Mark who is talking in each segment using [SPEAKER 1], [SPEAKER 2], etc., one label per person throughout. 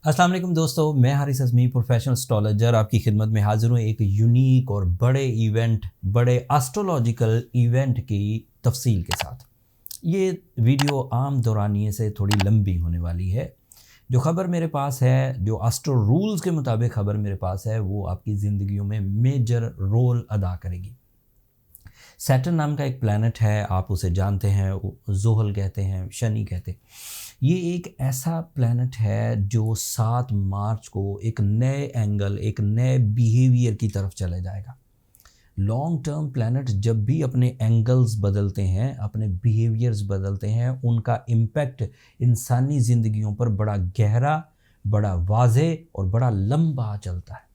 [SPEAKER 1] अस्सलाम वालेकुम दोस्तों, मैं हारिस अज़मी प्रोफेशनल एस्ट्रोलॉजर आपकी खिदमत में हाजिर हूँ एक यूनिक और बड़े एस्ट्रोलॉजिकल इवेंट की तफसील के साथ। ये वीडियो आम दौरानिए से थोड़ी लंबी होने वाली है। जो ख़बर मेरे पास है, जो एस्ट्रो रूल्स के मुताबिक ख़बर मेरे पास है, वो आपकी ज़िंदगियों में मेजर रोल अदा करेगी। सैटर्न नाम का एक प्लैनेट है, आप उसे जानते हैं, ज़ोहल कहते हैं, शनि कहते हैं। ये एक ऐसा प्लैनेट है जो 7 मार्च को एक नए एंगल, एक नए बिहेवियर की तरफ चले जाएगा। लॉन्ग टर्म प्लैनेट जब भी अपने एंगल्स बदलते हैं, अपने बिहेवियर्स बदलते हैं, उनका इम्पैक्ट इंसानी ज़िंदगियों पर बड़ा गहरा, बड़ा वाज़े और बड़ा लंबा चलता है।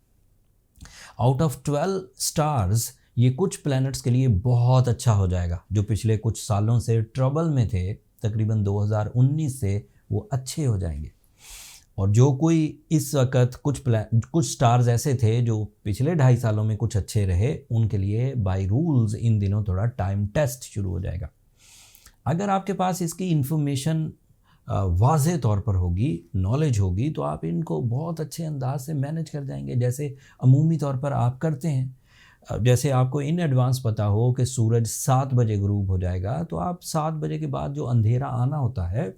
[SPEAKER 1] आउट ऑफ 12 स्टार्स ये कुछ प्लैनेट्स के लिए बहुत अच्छा हो जाएगा। जो पिछले कुछ सालों से ट्रबल में थे, तकरीबन 2019 से वो अच्छे हो जाएंगे। और जो कोई इस वक्त कुछ स्टार्स ऐसे थे जो पिछले 2.5 सालों में कुछ अच्छे रहे, उनके लिए बाय रूल्स इन दिनों थोड़ा टाइम टेस्ट शुरू हो जाएगा। अगर आपके पास इसकी इन्फॉर्मेशन वाज़े तौर पर होगी, नॉलेज होगी, तो आप इनको बहुत अच्छे अंदाज से मैनेज कर जाएंगे, जैसे अमूमी तौर पर आप करते हैं। जैसे आपको इन एडवांस पता हो कि सूरज 7 बजे गुरूब हो जाएगा, तो आप 7 बजे के बाद जो अंधेरा आना होता है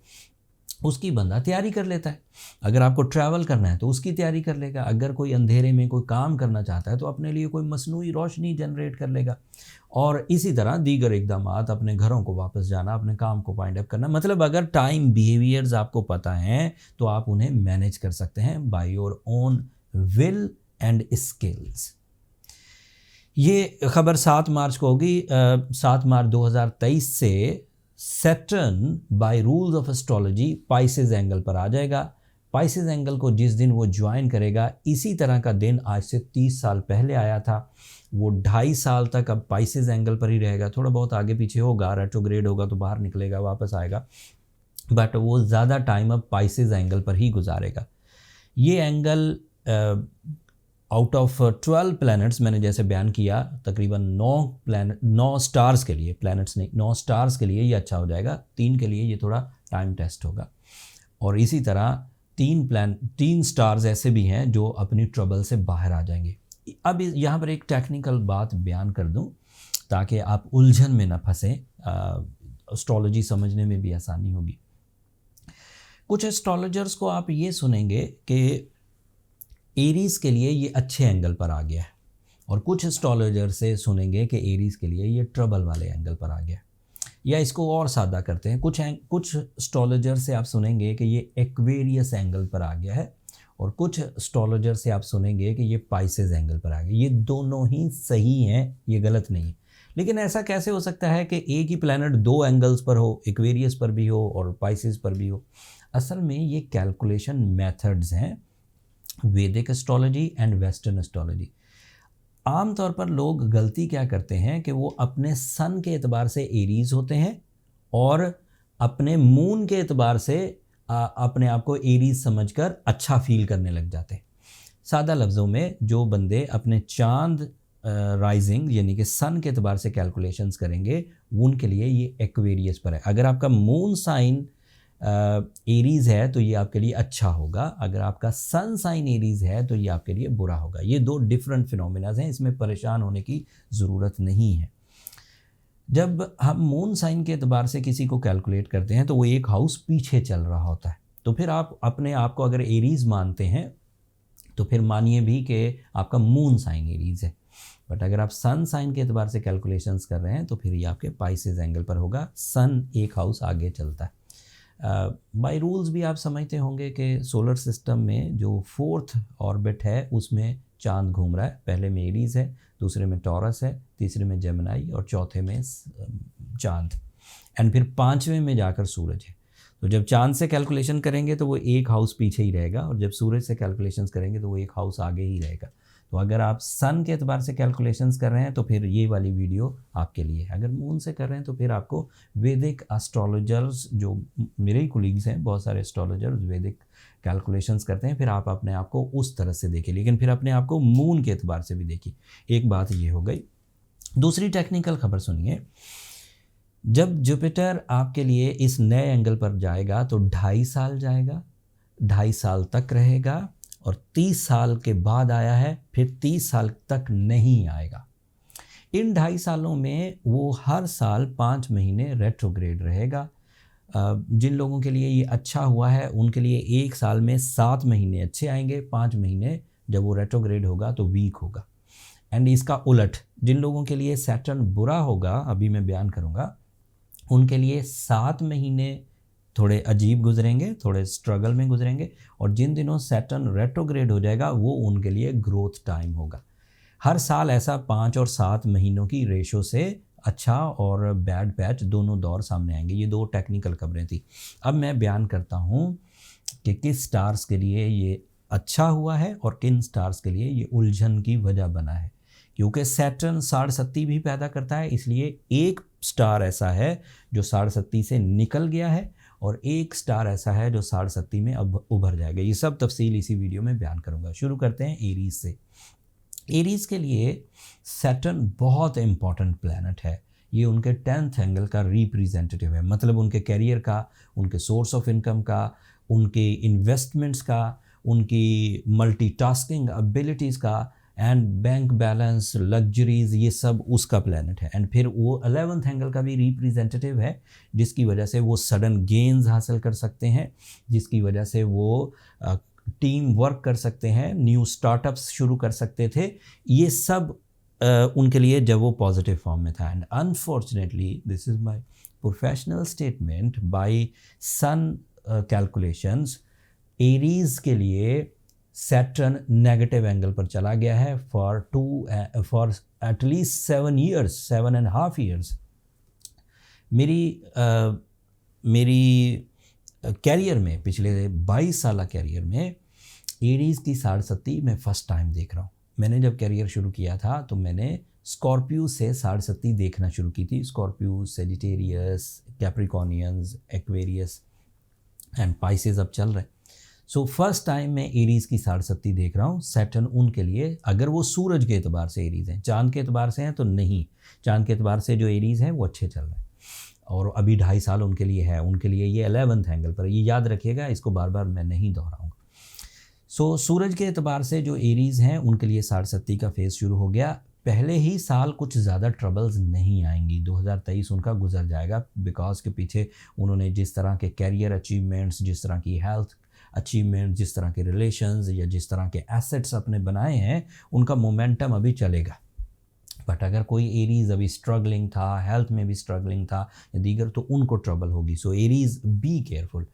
[SPEAKER 1] उसकी बंदा तैयारी कर लेता है। अगर आपको ट्रैवल करना है तो उसकी तैयारी कर लेगा। अगर कोई अंधेरे में कोई काम करना चाहता है तो अपने लिए कोई मसनूई रोशनी जनरेट कर लेगा। और इसी तरह दीगर इक़दामात, अपने घरों को वापस जाना, अपने काम को वाइंड अप करना। मतलब अगर टाइम बिहेवियर्स आपको पता हैं तो आप उन्हें मैनेज कर सकते हैं by your own will and skills. ये खबर 7 मार्च को होगी। 7 मार्च 2023 से Saturn by rules of astrology Pisces angle पर आ जाएगा। पाइसेस एंगल को जिस दिन वो ज्वाइन करेगा, इसी तरह का दिन आज से 30 साल पहले आया था। वो 2.5 साल तक अब पाइसेस एंगल पर ही रहेगा। थोड़ा बहुत आगे पीछे होगा, रेट्रोग्रेड होगा तो बाहर निकलेगा, वापस आएगा, बट वो ज़्यादा टाइम अब पाइसेस एंगल पर ही गुजारेगा। ये एंगल आउट ऑफ 12 प्लैनेट्स, मैंने जैसे बयान किया, तकरीबन 9 स्टार्स के लिए, प्लैनेट्स नहीं, 9 स्टार्स के लिए ये अच्छा हो जाएगा। 3 के लिए ये थोड़ा टाइम टेस्ट होगा। और इसी तरह 3 स्टार्स ऐसे भी हैं जो अपनी ट्रबल से बाहर आ जाएंगे। अब यहाँ पर एक टेक्निकल बात बयान कर दूँ ताकि आप उलझन में ना फंसें, एस्ट्रोलॉजी समझने में भी आसानी होगी। कुछ एस्ट्रोलॉजर्स को आप ये सुनेंगे कि एरीज़ के लिए ये अच्छे एंगल पर आ गया है, और कुछ एस्ट्रोलॉजर से सुनेंगे कि एरीज़ के लिए ये ट्रबल वाले एंगल पर आ गया है। या इसको और सादा करते हैं, कुछ एस्ट्रोलॉजर से आप सुनेंगे कि ये एक्वेरियस एंगल पर आ गया है, और कुछ एस्ट्रोलॉजर से आप सुनेंगे कि ये पाइसेस एंगल पर आ गया। ये दोनों ही सही हैं, ये गलत नहीं है। लेकिन ऐसा कैसे हो सकता है कि एक ही प्लैनेट 2 एंगल्स पर हो, एक्वेरियस पर भी हो और पाइसेस पर भी हो? असल में ये कैलकुलेशन मेथड्स हैं, वैदिक एस्ट्रोलॉजी एंड वेस्टर्न एस्ट्रोलॉजी। आमतौर पर लोग गलती क्या करते हैं कि वो अपने सन के एतबार से एरीज़ होते हैं और अपने मून के एतबार से अपने आप को एरीज़ समझकर अच्छा फील करने लग जाते हैं। सादा लफ्ज़ों में, जो बंदे अपने चांद राइजिंग यानी कि सन के एतबार से कैलकुलेशंस करेंगे, उनके लिए ये एक्वेरियस पर है। अगर आपका मून साइन एरीज़ है तो ये आपके लिए अच्छा होगा, अगर आपका सन साइन एरीज़ है तो ये आपके लिए बुरा होगा। ये 2 डिफरेंट फिनोमिनाज हैं, इसमें परेशान होने की ज़रूरत नहीं है। जब हम मून साइन के एतबार से किसी को कैलकुलेट करते हैं तो वो एक हाउस पीछे चल रहा होता है। तो फिर आप अपने आप को अगर एरीज़ मानते हैं तो फिर मानिए भी कि आपका मून साइन एरीज़ है। बट अगर आप सन साइन के एतबार से कैलकुलेशंस कर रहे हैं तो फिर ये आपके पाइसेस एंगल पर होगा। सन एक हाउस आगे चलता है। बाय रूल्स भी आप समझते होंगे कि सोलर सिस्टम में जो 4th ऑर्बिट है उसमें चांद घूम रहा है। पहले में एरीज़ है, दूसरे में टॉरस है, तीसरे में जेमिनी और चौथे में चांद, एंड फिर 5वें में जाकर सूरज है। तो जब चांद से कैलकुलेशन करेंगे तो वो एक हाउस पीछे ही रहेगा, और जब सूरज से कैलकुलेशंस करेंगे तो वो एक हाउस आगे ही रहेगा। तो अगर आप सन के एतबार से कैलकुलेशंस कर रहे हैं तो फिर ये वाली वीडियो आपके लिए है। अगर मून से कर रहे हैं तो फिर आपको वैदिक एस्ट्रोलॉजर्स, जो मेरे ही कोलीग्स हैं, बहुत सारे एस्ट्रोलॉजर्स वैदिक कैलकुलेशंस करते हैं, फिर आप अपने आप को उस तरह से देखिए, लेकिन फिर अपने आप को मून के एतबार से भी देखिए। एक बात ये हो गई। दूसरी टेक्निकल खबर सुनिए। जब जुपिटर आपके लिए इस नए एंगल पर जाएगा तो 2.5 साल जाएगा, 2.5 साल तक रहेगा और 30 साल के बाद आया है, फिर 30 साल तक नहीं आएगा। इन 2.5 सालों में वो हर साल 5 महीने रेट्रोग्रेड रहेगा। जिन लोगों के लिए ये अच्छा हुआ है उनके लिए एक साल में 7 महीने अच्छे आएंगे, 5 महीने जब वो रेट्रोग्रेड होगा तो वीक होगा। एंड इसका उलट जिन लोगों के लिए सैटर्न बुरा होगा, अभी मैं बयान करूँगा, उनके लिए 7 महीने थोड़े अजीब गुजरेंगे, थोड़े स्ट्रगल में गुजरेंगे, और जिन दिनों सैटर्न रेट्रोग्रेड हो जाएगा वो उनके लिए ग्रोथ टाइम होगा। हर साल ऐसा 5 और 7 महीनों की रेशो से अच्छा और बैड पैच दोनों दौर सामने आएंगे। ये 2 टेक्निकल खबरें थी। अब मैं बयान करता हूँ कि किस स्टार्स के लिए ये अच्छा हुआ है और किन स्टार्स के लिए ये उलझन की वजह बना है। क्योंकि सैटर्न 60 भी पैदा करता है, इसलिए एक स्टार ऐसा है जो 60 से निकल गया है और एक स्टार ऐसा है जो 60 में अब उभर जाएगा। ये सब तफसील इसी वीडियो में बयान करूँगा। शुरू करते हैं एरीज से। एरीज के लिए सैटर्न बहुत इम्पॉर्टेंट प्लैनेट है। ये उनके 10th एंगल का रिप्रेजेंटेटिव है, मतलब उनके करियर का, उनके सोर्स ऑफ इनकम का, उनके इन्वेस्टमेंट्स का, उनकी मल्टीटास्किंग एबिलिटीज़ का, एंड बैंक बैलेंस, लग्जरीज, ये सब उसका प्लैनेट है। एंड फिर वो 11th एंगल का भी रिप्रेजेंटेटिव है, जिसकी वजह से वो सडन गेन्स हासिल कर सकते हैं, जिसकी वजह से वो टीम वर्क कर सकते हैं, न्यू स्टार्टअप्स शुरू कर सकते थे। ये सब उनके लिए जब वो पॉजिटिव फॉर्म में था। And unfortunately this is my professional statement, by sun calculations, Aries के लिए सैटर्न नेगेटिव एंगल पर चला गया है फॉर एटलीस्ट 7 years, 7.5 years। मेरी कैरियर में, पिछले 22 साल कैरियर में एरीज़ की 60 मैं फ़र्स्ट टाइम देख रहा हूँ। मैंने जब कैरियर शुरू किया था तो मैंने स्कॉर्पियो से 60 देखना शुरू की थी। Scorpio, Sagittarius, Capricornians, Aquarius and Pisces अब चल रहे। सो फर्स्ट टाइम मैं एरीज़ की 60 देख रहा हूँ। सैटर्न उनके लिए, अगर वो सूरज के एतबार से एरीज़ हैं, चांद के एतबार से हैं तो नहीं, चांद के एतबार से जो एरीज़ हैं वो अच्छे चल रहे हैं और अभी 2.5 साल उनके लिए है। उनके लिए ये 11th एंगल पर, ये याद रखिएगा, इसको बार बार मैं नहीं दोहराऊंगा। सो सूरज के एतबार से जो एरीज़ हैं उनके लिए 60 का फेज़ शुरू हो गया। पहले ही साल कुछ ज़्यादा ट्रबल्स नहीं आएंगी, 2023 उनका गुजर जाएगा, बिकॉज के पीछे उन्होंने जिस तरह के कैरियर अचीवमेंट्स, जिस तरह की हेल्थ अचीवमेंट, जिस तरह के रिलेशंस या जिस तरह के एसेट्स अपने बनाए हैं, उनका मोमेंटम अभी चलेगा। बट अगर कोई एरीज़ अभी स्ट्रगलिंग था, हेल्थ में भी स्ट्रगलिंग था या दीगर, तो उनको ट्रबल होगी। सो एरीज़ बी केयरफुल।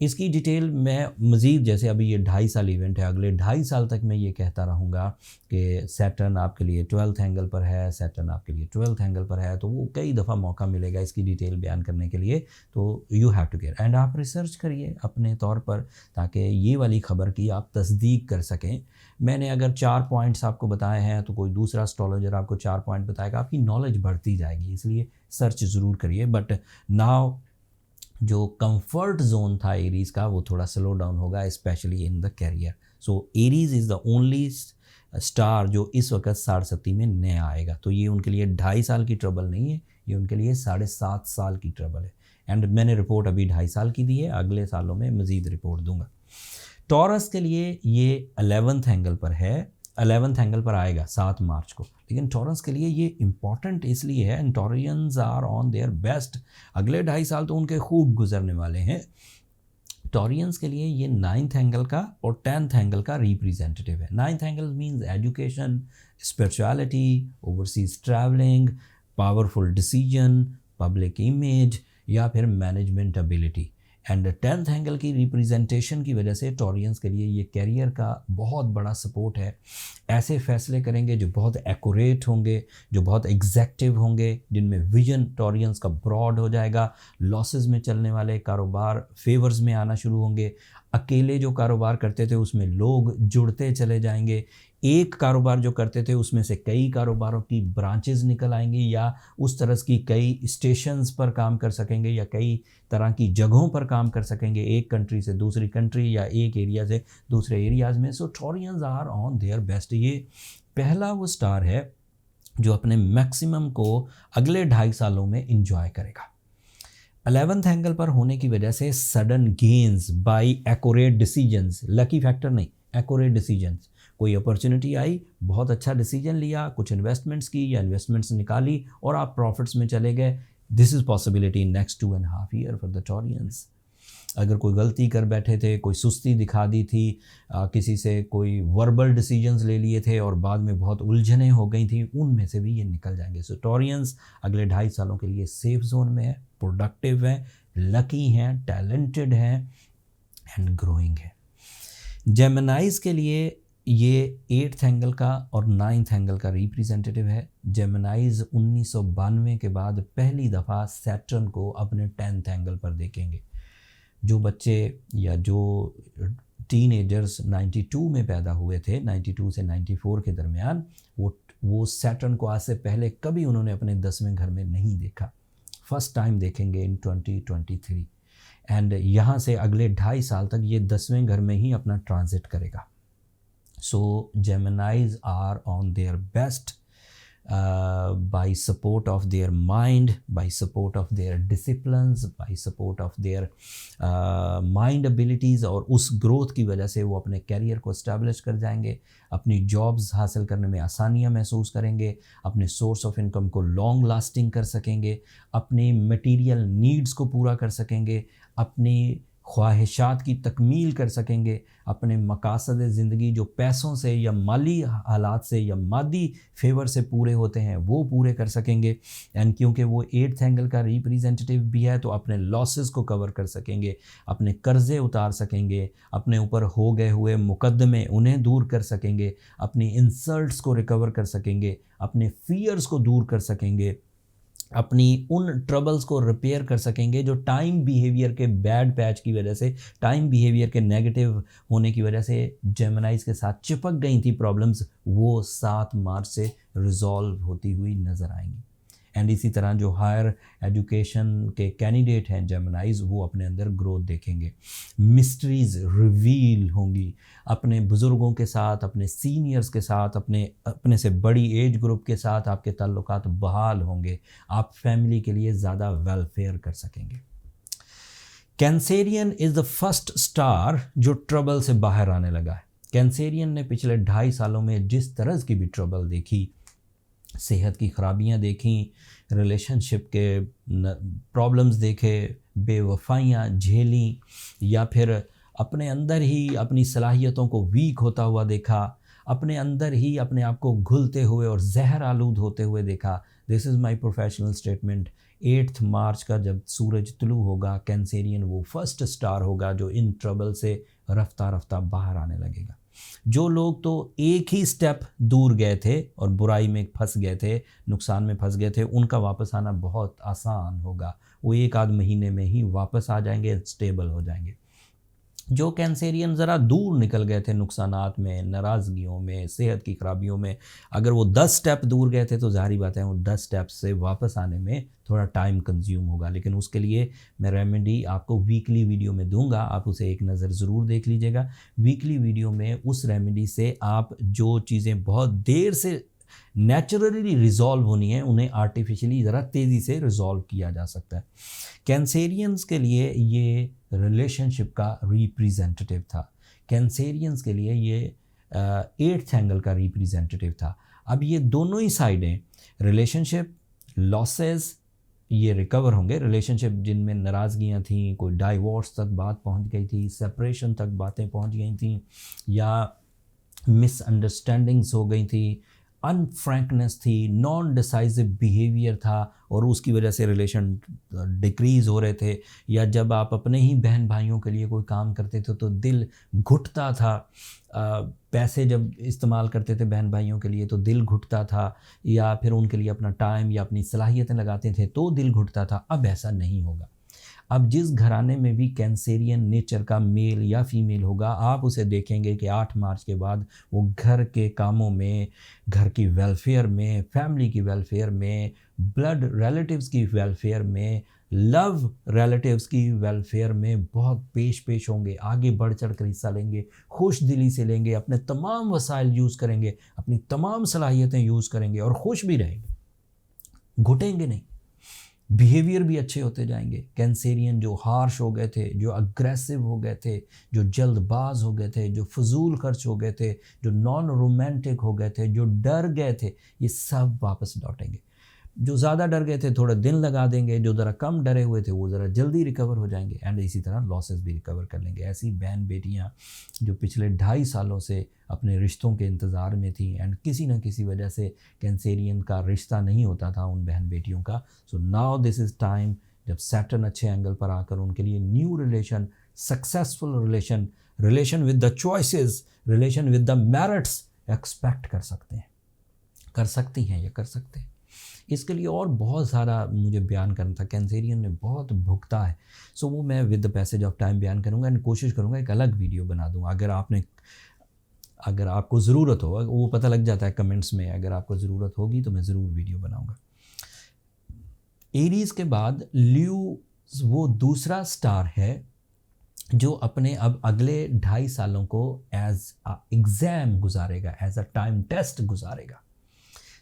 [SPEAKER 1] इसकी डिटेल मैं मज़ीद, जैसे अभी ये 2.5 साल इवेंट है, अगले 2.5 साल तक मैं ये कहता रहूँगा कि सैटर्न आपके लिए 12th एंगल पर है, सैटर्न आपके लिए 12th एंगल पर है, तो वो कई दफ़ा मौका मिलेगा इसकी डिटेल बयान करने के लिए। तो you have to care and आप रिसर्च करिए अपने तौर पर, ताकि ये वाली ख़बर की आप तस्दीक कर सकें। मैंने अगर 4 पॉइंट्स आपको बताए हैं तो कोई दूसरा एस्ट्रोलॉजर आपको 4 पॉइंट बताएगा, आपकी नॉलेज बढ़ती जाएगी, इसलिए सर्च ज़रूर करिए। बट नाउ जो कंफर्ट जोन था एरीज़ का वो थोड़ा स्लो डाउन होगा, specially in the career. So Aries is the only star जो इस वक्त 60 में नया आएगा। तो ये उनके लिए 2.5 साल की ट्रबल नहीं है, ये उनके लिए 7.5 साल की ट्रबल है। एंड मैंने रिपोर्ट अभी 2.5 साल की दी है, अगले सालों में मज़ीद रिपोर्ट दूंगा। टॉरस के लिए ये 11th एंगल पर है, 11th एंगल पर आएगा 7 मार्च को। लेकिन टॉरस के लिए ये इम्पॉर्टेंट इसलिए है, and Taurians are on their best. अगले 2.5 साल तो उनके खूब गुजरने वाले हैं। टॉरियंस के लिए ये 9th एंगल का और 10th एंगल का रिप्रेजेंटेटिव है। 9th angle means education, spirituality, overseas travelling, powerful decision, public image या फिर management ability. And 10th angle की रिप्रेजेंटेशन की वजह से टॉरियंस के लिए ये कैरियर का बहुत बड़ा सपोर्ट है। ऐसे फैसले करेंगे जो बहुत एक्यूरेट होंगे, जो बहुत एग्जैक्टिव होंगे, जिनमें विजन टॉरियंस का ब्रॉड हो जाएगा। लॉसेस में चलने वाले कारोबार फेवर्स में आना शुरू होंगे। अकेले जो कारोबार करते थे उसमें लोग जुड़ते चले जाएंगे। एक कारोबार जो करते थे उसमें से कई कारोबारों की ब्रांचेस निकल आएंगी, या उस तरह की कई स्टेशंस पर काम कर सकेंगे, या कई तरह की जगहों पर काम कर सकेंगे, एक कंट्री से दूसरी कंट्री या एक एरिया से दूसरे एरियाज़ में। So Taurians are on their best. ये पहला वो स्टार है जो अपने मैक्सिमम को अगले 2.5 सालों में इंजॉय करेगा। 11th एंगल पर होने की वजह से sudden gains by accurate decisions, lucky factor नहीं, एक्यूरेट डिसीजंस। कोई अपॉर्चुनिटी आई, बहुत अच्छा डिसीजन लिया, कुछ इन्वेस्टमेंट्स की या इन्वेस्टमेंट्स निकाली और आप प्रॉफिट्स में चले गए। This is possibility in next 2.5 year for the Taureans. अगर कोई गलती कर बैठे थे, कोई सुस्ती दिखा दी थी, किसी से कोई वर्बल डिसीजंस ले लिए थे और बाद में बहुत उलझनें हो गई थी, उनमें से भी ये निकल जाएंगे। सो टॉरियंस अगले 2.5 सालों के लिए सेफ जोन में है, प्रोडक्टिव है, लकी हैं, टैलेंटेड हैं एंड ग्रोइंग है। जेमिनाइज के लिए ये 8th एंगल का और 9th एंगल का रिप्रेजेंटेटिव है। जेमिनाइज 1992 के बाद पहली दफ़ा सैटर्न को अपने 10th एंगल पर देखेंगे। जो बच्चे या जो टीनेजर्स 92 में पैदा हुए थे, 92 से 94 के दरमियान, वो सैटर्न को आज से पहले कभी उन्होंने अपने 10वें घर में नहीं देखा। फर्स्ट टाइम देखेंगे इन 2023 एंड यहाँ से अगले 2.5 साल तक ये 10वें घर में ही अपना ट्रांजिट करेगा। So Geminis are on their best by support of their mind, by support of their disciplines, by support of their mind abilities, और उस ग्रोथ की वजह से वो अपने कैरियर को इस्टेब्लिश कर जाएंगे, अपनी जॉब्स हासिल करने में आसानियाँ महसूस करेंगे, अपने सोर्स ऑफ इनकम को लॉन्ग लास्टिंग कर सकेंगे, अपनी मटीरियल नीड्स को पूरा कर सकेंगे, अपनी ख्वाहिशात की तकमील कर सकेंगे, अपने मकासद ज़िंदगी जो पैसों से या माली हालात से या मादी फेवर से पूरे होते हैं वो पूरे कर सकेंगे। एंड क्योंकि वो 8th एंगल का रिप्रेजेंटेटिव भी है तो अपने लॉसेस को कवर कर सकेंगे, अपने कर्ज़े उतार सकेंगे, अपने ऊपर हो गए हुए मुकदमे उन्हें दूर कर सकेंगे, अपनी इंसल्ट्स को रिकवर कर सकेंगे, अपने फियर्स को दूर कर सकेंगे, अपनी उन ट्रबल्स को रिपेयर कर सकेंगे जो टाइम बिहेवियर के बैड पैच की वजह से, टाइम बिहेवियर के नेगेटिव होने की वजह से जेमिनाइज के साथ चिपक गई थी प्रॉब्लम्स, वो 7 मार्च से रिजॉल्व होती हुई नज़र आएंगी। एंड इसी तरह जो हायर एजुकेशन के कैंडिडेट हैं जेमिनाइज, वो अपने अंदर ग्रोथ देखेंगे, मिस्ट्रीज़ रिवील होंगी, अपने बुज़ुर्गों के साथ, अपने सीनियर्स के साथ, अपने से बड़ी एज ग्रुप के साथ आपके ताल्लुकात बहाल होंगे, आप फैमिली के लिए ज़्यादा वेलफेयर कर सकेंगे। Cancerian is the first star जो ट्रबल से बाहर आने लगा है। कैंसेरियन ने पिछले 2.5 सालों में जिस तरह की भी ट्रबल देखी, सेहत की ख़राबियाँ देखी, रिलेशनशिप के प्रॉब्लम्स देखे, बेवफाइयाँ झेली, या फिर अपने अंदर ही अपनी सलाहियतों को वीक होता हुआ देखा, अपने अंदर ही अपने आप को घुलते हुए और जहर आलूद होते हुए देखा। This is my professional statement. 8 मार्च का जब सूरज तुलू होगा, कैंसेरियन वो फर्स्ट स्टार होगा जो इन ट्रबल से रफ्ता रफ्ता बाहर आने लगेगा। जो लोग तो एक ही स्टेप दूर गए थे और बुराई में फंस गए थे, नुकसान में फंस गए थे, उनका वापस आना बहुत आसान होगा। वो 1 आध महीने में ही वापस आ जाएंगे, स्टेबल हो जाएंगे। जो कैंसेरियन ज़रा दूर निकल गए थे नुकसानात में, नाराज़गियों में, सेहत की खराबियों में, अगर वो 10 स्टेप दूर गए थे तो ज़ाहिर बात है वो 10 स्टेप से वापस आने में थोड़ा टाइम कंज्यूम होगा। लेकिन उसके लिए मैं रेमेडी आपको वीकली वीडियो में दूंगा, आप उसे एक नज़र ज़रूर देख लीजिएगा। वीकली वीडियो में उस रेमेडी से आप जो चीज़ें बहुत देर से नेचुरली रिजॉल्व होनी है उन्हें आर्टिफिशियली ज़रा तेज़ी से रिजॉल्व किया जा सकता है। कैंसेरियंस के लिए ये रिलेशनशिप का रिप्रेजेंटेटिव था, कैंसेरियंस के लिए ये 8th एंगल का रिप्रेजेंटेटिव था। अब ये दोनों ही साइडें, रिलेशनशिप, लॉसेस, ये रिकवर होंगे। रिलेशनशिप जिनमें नाराज़गियाँ थीं, कोई डाइवोर्स तक बात पहुंच गई थी, सेपरेशन तक बातें पहुंच गई थी, या मिसअंडरस्टैंडिंग्स हो गई थी, अनफ्रैंकनेस थी, नॉन डिसाइसिव बिहेवियर था और उसकी वजह से रिलेशन डिक्रीज़ हो रहे थे, या जब आप अपने ही बहन भाइयों के लिए कोई काम करते थे तो दिल घुटता था, पैसे जब इस्तेमाल करते थे बहन भाइयों के लिए तो दिल घुटता था, या फिर उनके लिए अपना टाइम या अपनी सलाहियतें लगाते थे तो दिल घुटता था। अब ऐसा नहीं होगा। अब जिस घराने में भी कैंसेरियन नेचर का मेल या फीमेल होगा, आप उसे देखेंगे कि 8 मार्च के बाद वो घर के कामों में, घर की वेलफेयर में, फैमिली की वेलफेयर में, ब्लड रिलेटिव्स की वेलफेयर में, लव रिलेटिव्स की वेलफेयर में बहुत पेश होंगे, आगे बढ़ चढ़ कर हिस्सा लेंगे, खुश दिली से लेंगे, अपने तमाम वसाइल यूज़ करेंगे, अपनी तमाम सलाहियतें यूज़ करेंगे और खुश भी रहेंगे, घुटेंगे नहीं। बिहेवियर भी अच्छे होते जाएंगे। कैंसेरियन जो हार्श हो गए थे, जो अग्रेसिव हो गए थे, जो जल्दबाज हो गए थे, जो फजूल खर्च हो गए थे, जो नॉन रोमांटिक हो गए थे, जो डर गए थे, ये सब वापस लौटेंगे। जो ज़्यादा डर गए थे थोड़ा दिन लगा देंगे, जो ज़रा कम डरे हुए थे वो ज़रा जल्दी रिकवर हो जाएंगे, एंड इसी तरह लॉसेस भी रिकवर कर लेंगे। ऐसी बहन बेटियां जो पिछले 2.5 सालों से अपने रिश्तों के इंतज़ार में थी एंड किसी न किसी वजह से कैंसेरियन का रिश्ता नहीं होता था उन बहन बेटियों का, सो नाउ दिस इज़ टाइम जब सैटर्न अच्छे एंगल पर आकर उनके लिए new relation, successful relation, relation with the choices, relation with the merits expect कर सकते हैं, कर सकती हैं या कर सकते हैं। इसके लिए और बहुत सारा मुझे बयान करना था, कैंसेरियन ने बहुत भुगता है, सो वो मैं with the passage of time बयान करूँगा एंड कोशिश करूँगा एक अलग वीडियो बना दूँ। अगर आपको ज़रूरत हो, वो पता लग जाता है कमेंट्स में, अगर आपको ज़रूरत होगी तो मैं ज़रूर वीडियो बनाऊँगा। एरीज़ के बाद लियो वो दूसरा स्टार है जो अपने अब अगले 2.5 सालों को एज अ एग्ज़ाम गुजारेगा, एज अ टाइम टेस्ट गुजारेगा।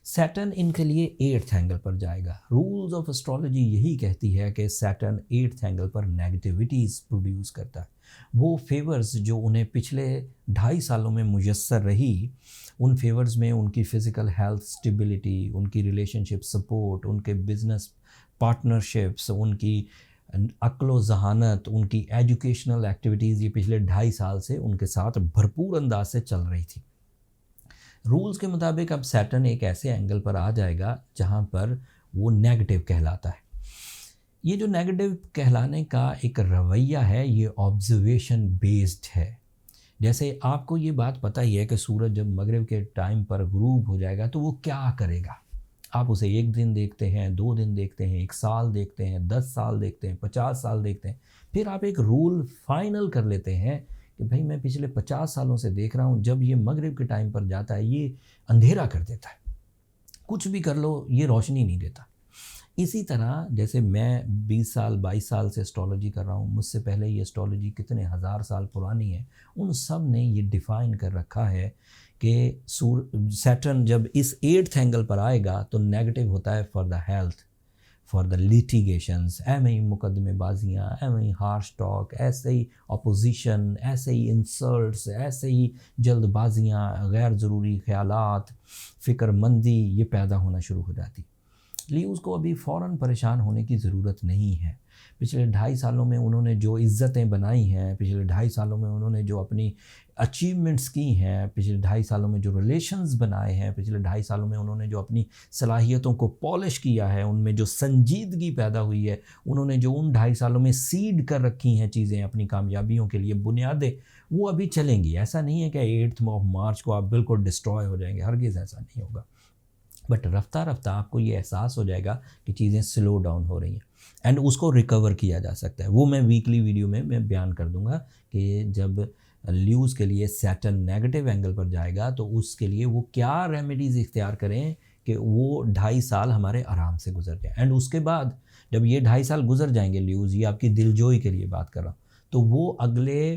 [SPEAKER 1] सैटर्न इनके लिए 8th एंगल पर जाएगा। रूल्स ऑफ एस्ट्रोलॉजी यही कहती है कि सैटर्न 8th एंगल पर नेगेटिविटीज़ प्रोड्यूस करता है। वो फेवर्स जो उन्हें पिछले 2.5 सालों में मुयस्सर रही, उन फेवर्स में उनकी फ़िज़िकल हेल्थ स्टेबिलिटी, उनकी रिलेशनशिप सपोर्ट, उनके बिज़नेस पार्टनरशिप्स, उनकी अक्लो जहानत, उनकी एजुकेशनल एक्टिविटीज़, ये पिछले 2.5 साल से उनके साथ भरपूर अंदाज से चल रही थी। रूल्स के मुताबिक अब सैटर्न एक ऐसे एंगल पर आ जाएगा जहाँ पर वो नेगेटिव कहलाता है। ये जो नेगेटिव कहलाने का एक रवैया है ये ऑब्जर्वेशन बेस्ड है। जैसे आपको ये बात पता ही है कि सूरज जब मगरिब के टाइम पर गुरूब हो जाएगा तो वो क्या करेगा। आप उसे 1 दिन देखते हैं, 2 दिन देखते हैं, 1 साल देखते हैं, 10 साल देखते हैं, 50 साल देखते हैं, फिर आप एक रूल फाइनल कर लेते हैं कि भाई मैं पिछले 50 सालों से देख रहा हूँ, जब ये मगरिब के टाइम पर जाता है ये अंधेरा कर देता है, कुछ भी कर लो ये रोशनी नहीं देता। इसी तरह जैसे मैं 20 साल 22 साल से एस्ट्रोलॉजी कर रहा हूँ, मुझसे पहले ये एस्ट्रोलॉजी कितने हज़ार साल पुरानी है, उन सब ने ये डिफ़ाइन कर रखा है कि सैटर्न जब इस 8th एंगल पर आएगा तो नेगेटिव होता है for the health, for the litigations, एवं ही मुकदमेबाजियाँ, एवं ही हार्श टॉक, ऐसे ही अपोजिशन, ऐसे ही इंसल्ट्स, ऐसे ही जल्दबाजियाँ, गैर ज़रूरी ख्यालात, फ़िक्रमंदी ये पैदा होना शुरू हो जाती। लियोज़ को अभी फ़ौरन परेशान होने की ज़रूरत नहीं है। पिछले 2.5 सालों में उन्होंने जो इज़्ज़तें बनाई हैं, पिछले 2.5 सालों में उन्होंने जो अपनी अचीवमेंट्स की हैं, पिछले 2.5 सालों में जो रिलेशंस बनाए हैं, पिछले 2.5 सालों में उन्होंने जो अपनी सलाहियतों को पॉलिश किया है, उनमें जो संजीदगी पैदा हुई है, उन्होंने जो उन 2.5 सालों में सीड कर रखी हैं चीज़ें अपनी कामयाबियों के लिए, बुनियादें, वो अभी चलेंगी। ऐसा नहीं है कि 8 मार्च को आप बिल्कुल डिस्ट्रॉय हो जाएंगे, हरगिज़ ऐसा नहीं होगा। बट रफ्ता रफ्ता आपको ये एहसास हो जाएगा कि चीज़ें स्लो डाउन हो रही हैं एंड उसको रिकवर किया जा सकता है। वो मैं वीकली वीडियो में मैं बयान कर दूंगा कि जब लियोज़ के लिए सैटर्न नेगेटिव एंगल पर जाएगा तो उसके लिए वो क्या रेमेडीज़ इख्तियार करें कि वो 2.5 साल हमारे आराम से गुजर जाए। एंड उसके बाद जब ये 2.5 साल गुजर जाएंगे, लियोज़ ये आपकी दिलजोई के लिए बात कर रहा हूँ, तो वो अगले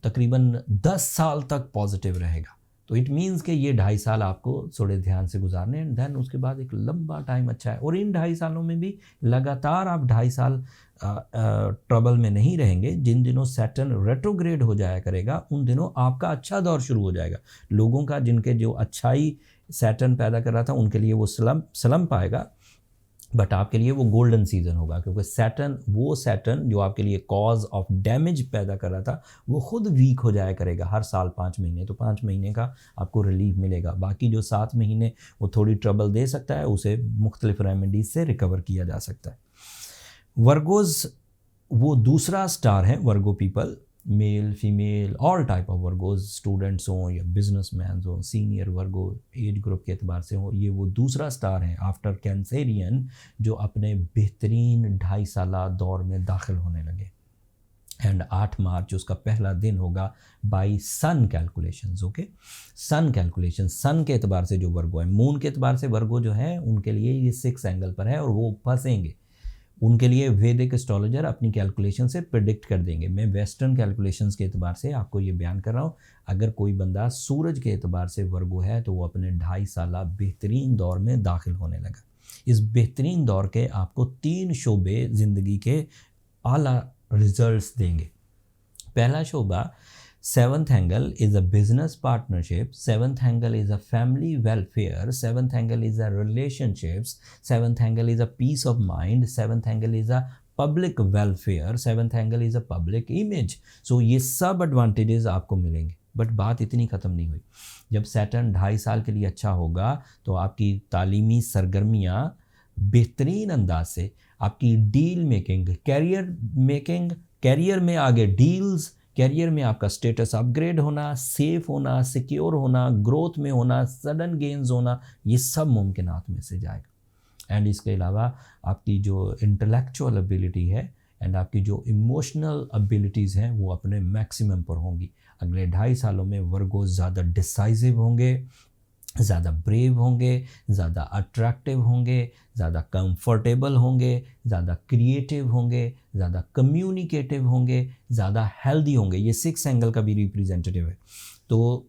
[SPEAKER 1] तकरीबन 10 साल तक पॉजिटिव रहेगा। तो इट मीन्स कि ये 2.5 साल आपको थोड़े ध्यान से गुजारने एंड देन उसके बाद एक लंबा टाइम अच्छा है। और इन 2.5 सालों में भी लगातार आप 2.5 साल ट्रबल में नहीं रहेंगे। जिन दिनों सैटर्न रेट्रोग्रेड हो जाया करेगा उन दिनों आपका अच्छा दौर शुरू हो जाएगा। लोगों का जिनके जो अच्छाई सैटर्न पैदा कर रहा था उनके लिए वो स्लम्प आएगा, बट आपके लिए वो गोल्डन सीजन होगा, क्योंकि सैटर्न जो आपके लिए कॉज ऑफ डैमेज पैदा कर रहा था वो खुद वीक हो जाया करेगा हर साल 5 महीने। तो 5 महीने का आपको रिलीफ मिलेगा। बाकी जो 7 महीने वो थोड़ी ट्रबल दे सकता है, उसे मुख्तलिफ रेमेडीज से रिकवर किया जा सकता है। वर्गोज़ वो दूसरा स्टार है। वर्गो people, male female all type of Virgos, students हों या बिजनेसमैन हों, सीनियर वर्गो एज ग्रुप के एतबार से हो, ये वो दूसरा स्टार है आफ्टर कैंसेरियन जो अपने बेहतरीन 2.5 साला दौर में दाखिल होने लगे। एंड 8 मार्च उसका पहला दिन होगा by sun calculations. Okay, sun calculation, sun के एतबार से जो वर्गो है, मून के एतबार से वर्गो जो है उनके लिए ये 6 एंगल पर है और वो फंसेंगे। उनके लिए वैदिक एस्ट्रोलॉजर अपनी कैलकुलेशन से प्रिडिक्ट कर देंगे। मैं वेस्टर्न कैलकुलेशंस के एतबार से आपको ये बयान कर रहा हूँ। अगर कोई बंदा सूरज के एतबार से वर्गो है तो वो अपने 2.5 साला बेहतरीन दौर में दाखिल होने लगा। इस बेहतरीन दौर के आपको 3 शोबे ज़िंदगी के आला रिजल्ट्स देंगे। पहला शोबा, seventh angle is a business partnership, seventh angle is a family welfare, seventh angle is a relationships, seventh angle is a peace of mind, seventh angle is a public welfare, seventh angle is a public image. So ये सब advantages आपको मिलेंगे। But बात इतनी ख़त्म नहीं हुई। जब सैटर्न 2.5 साल के लिए अच्छा होगा तो आपकी तालीमी सरगर्मियाँ बेहतरीन अंदाज से, आपकी डील मेकिंग, कैरियर में आगे डील्स, कैरियर में आपका स्टेटस अपग्रेड होना, सेफ होना, सिक्योर होना, ग्रोथ में होना, सडन गेन्स होना, ये सब मुमकिनात में से जाएगा। एंड इसके अलावा आपकी जो इंटेलेक्चुअल एबिलिटी है एंड आपकी जो इमोशनल एबिलिटीज़ हैं वो अपने मैक्सिमम पर होंगी। अगले 2.5 सालों में वर्गोस ज़्यादा डिसाइसिव होंगे, ज़्यादा ब्रेव होंगे, ज़्यादा अट्रैक्टिव होंगे, ज़्यादा कंफर्टेबल होंगे, ज़्यादा क्रिएटिव होंगे, ज़्यादा कम्युनिकेटिव होंगे, ज़्यादा हेल्दी होंगे। ये 6 एंगल का भी रिप्रेजेंटेटिव है। तो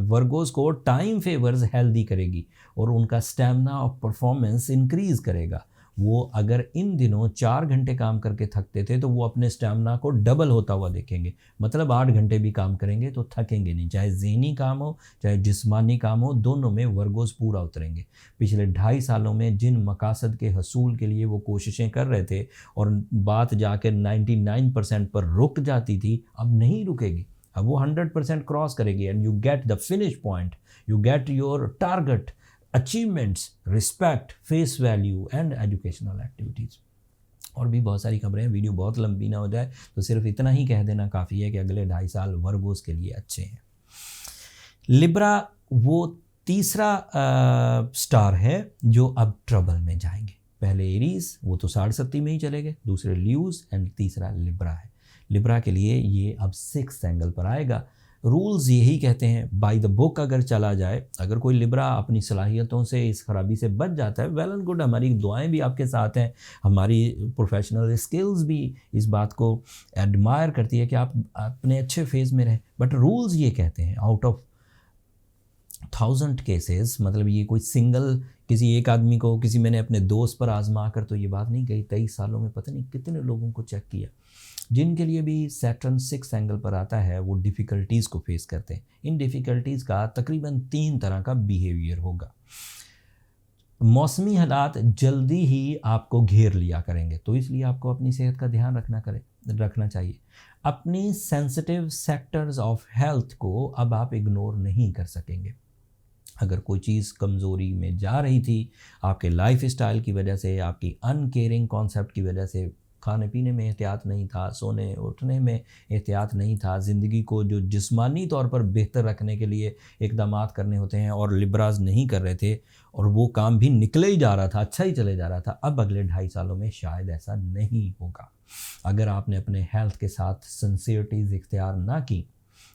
[SPEAKER 1] वर्गोस को टाइम फेवर्स हेल्दी करेगी और उनका स्टैमिना और परफॉर्मेंस इंक्रीज़ करेगा। वो अगर इन दिनों 4 घंटे काम करके थकते थे तो वो अपने स्टैमिना को डबल होता हुआ देखेंगे। मतलब 8 घंटे भी काम करेंगे तो थकेंगे नहीं। चाहे ज़हनी काम हो चाहे जिस्मानी काम हो, दोनों में वर्गोस पूरा उतरेंगे। पिछले 2.5 सालों में जिन मकासद के हसूल के लिए वो कोशिशें कर रहे थे और बात जाकर 99% पर रुक जाती थी, अब नहीं रुकेगी। अब वो 100% क्रॉस करेगी and you get the finish point, you get your target, achievements, respect, face value and educational activities. और भी बहुत सारी खबरें हैं, वीडियो बहुत लंबी ना हो जाए तो सिर्फ इतना ही कह देना काफ़ी है कि अगले 2.5 साल वर्गोस के लिए अच्छे हैं। लिब्रा वो तीसरा स्टार है जो अब ट्रबल में जाएंगे। पहले एरीज, वो तो 60 में ही चले गए, दूसरे ल्यूज एंड तीसरा लिब्रा है। लिब्रा के लिए ये अब 6th एंगल पर आएगा। रूल्स यही कहते हैं, बाय द बुक अगर चला जाए, अगर कोई लिब्रा अपनी सलाहियतों से इस खराबी से बच जाता है, वेल एंड गुड, हमारी दुआएं भी आपके साथ हैं, हमारी प्रोफेशनल स्किल्स भी इस बात को एडमायर करती है कि आप अपने अच्छे फेज़ में रहें। बट रूल्स ये कहते हैं आउट ऑफ 1000 केसेस, मतलब ये कोई सिंगल किसी एक आदमी को, किसी मैंने अपने दोस्त पर आजमा कर तो ये बात नहीं कही, 23 सालों में पता नहीं कितने लोगों को चेक किया जिनके लिए भी सैटर्न 6 एंगल पर आता है, वो डिफ़िकल्टीज़ को फेस करते हैं। इन डिफ़िकल्टीज़ का तकरीबन 3 तरह का बिहेवियर होगा। मौसमी हालात जल्दी ही आपको घेर लिया करेंगे, तो इसलिए आपको अपनी सेहत का ध्यान रखना चाहिए। अपनी सेंसिटिव सेक्टर्स ऑफ हेल्थ को अब आप इग्नोर नहीं कर सकेंगे। अगर कोई चीज़ कमज़ोरी में जा रही थी, आपके लाइफ स्टाइल की वजह से, आपकी अनकेयरिंग कॉन्सेप्ट की वजह से, खाने पीने में एहतियात नहीं था, सोने उठने में एहतियात नहीं था, ज़िंदगी को जो जिस्मानी तौर पर बेहतर रखने के लिए इक़दामात करने होते हैं और लिब्राज नहीं कर रहे थे और वो काम भी निकले ही जा रहा था, अच्छा ही चले जा रहा था, अब अगले 2.5 सालों में शायद ऐसा नहीं होगा। अगर आपने अपने हेल्थ के साथ सिंसियरिटीज़ इख्तियार ना की,